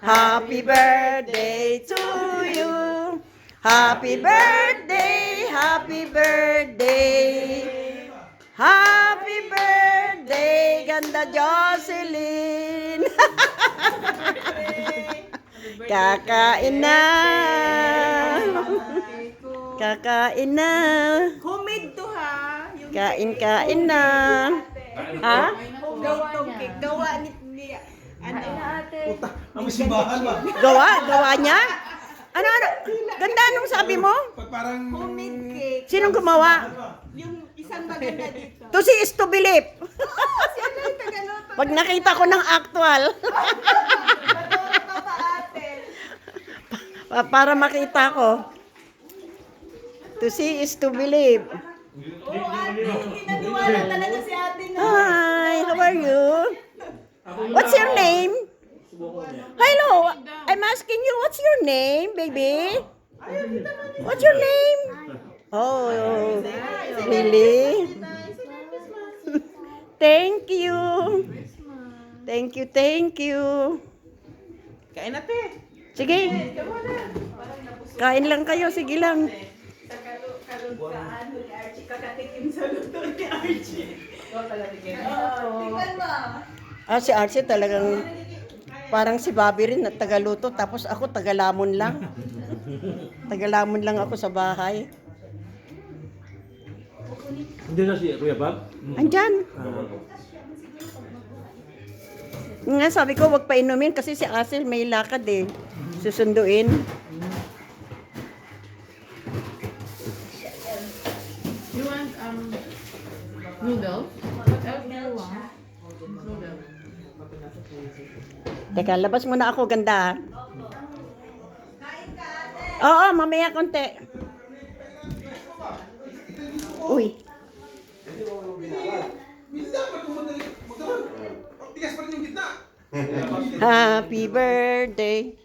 Happy birthday to you. Happy birthday, happy birthday. Happy birthday, ganda Jocelyn. Kakain na. Kakain na. Homemade to ha. Kain na. Ha? Homemade to. Gawa ni ano? Ang simbahan ba? Gawa niya? Ano? Ganda anong sabi mo? Parang... Homemade cake. Sinong gumawa? Yung isang maganda dito. To see is to believe. Siya na yung Tagaluto. Pag nakita ko ng actual. Papa ate. Para makita ko. To see is to believe. Oo ate, hindi naniwala talaga si ate na. Hi, how are you? What's your name? Hello, I'm asking you, what's your name, baby? What's your name? Oh, really? Thank you. Thank you, thank you. Kain natin. Sige. Kain lang kayo, sige lang. Kalutaan ni Archie. Kakatikim sa luto ni Archie. Tingnan mo. Si Archie talagang parang si Bobby rin na tagaluto tapos ako tagalamon lang. Tagalamon lang ako sa bahay. Hindi na si Kuya Bob? Andyan. Nga sabi ko wag pa inumin kasi si Asel may lakad eh. Susunduin. You want noodles? What else do you want? Noodles. Teka, labas muna ako, ganda. Oo, mamaya konti. Uy. Happy birthday.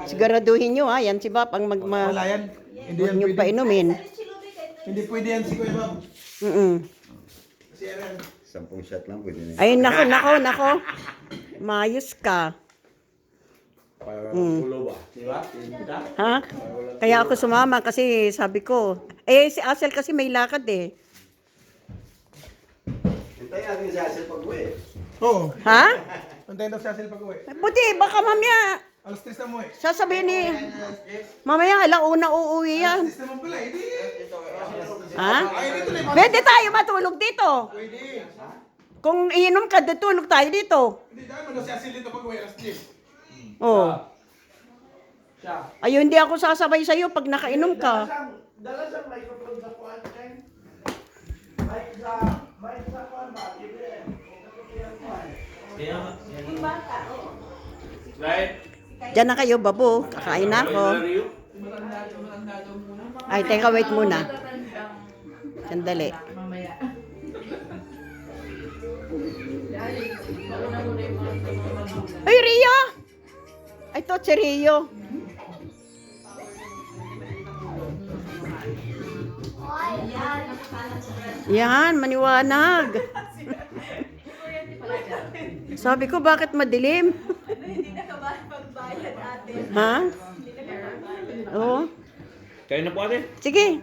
Siguraduhin nyo ha, yan si Bob ang Wala yan. Hindi Huwag yan nyo pa pwede. inumin. Hindi pwede yan si Kuya Bob. Kasi yan. 10 shot lang pwede na. Ay, nako. Mayos ka. Para pulo ba? Diba? Ha? Kaya ako sumama kasi sabi ko, si Asel kasi may lakad eh. Hintay natin si Asel pag-uwi. Oo. Ha? Antayin daw si Asel pag-uwi. Buti, baka mamaya, Alas 3 na mo eh. sasabihin ni, mamaya alauna uuwi yan. Alas 3 naman pala. Hindi. Ha? Ay, dito na. Pwede tayo matulog dito. Pwede. Kung iinom ka, tutulog tayo dito. Hindi dahil mo daw si Asel dito pag-uwi. Alas 3. Oh. Ayun, hindi ako sasabay sa'yo pag nakainom ka. Dala sa microphone sa kuwan kayo. Mic sa kuwan ba? Diyan na kayo, babo. Kakain na ako. Ay, teka, wait muna. Sandali. Mamaya. Ay, Rio! Ay, to si Rio. Yan, maniwanag. Sabi ko, bakit madilim? Hindi na ka ba pagbayad ate? Ha? Oo. Kain na po ate. Sige,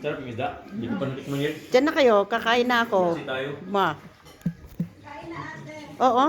Sarap yung isda. Hindi ko pa natikman yun. dyan na kayo. Kakain na ako. Kasi tayo. Ma. Oo.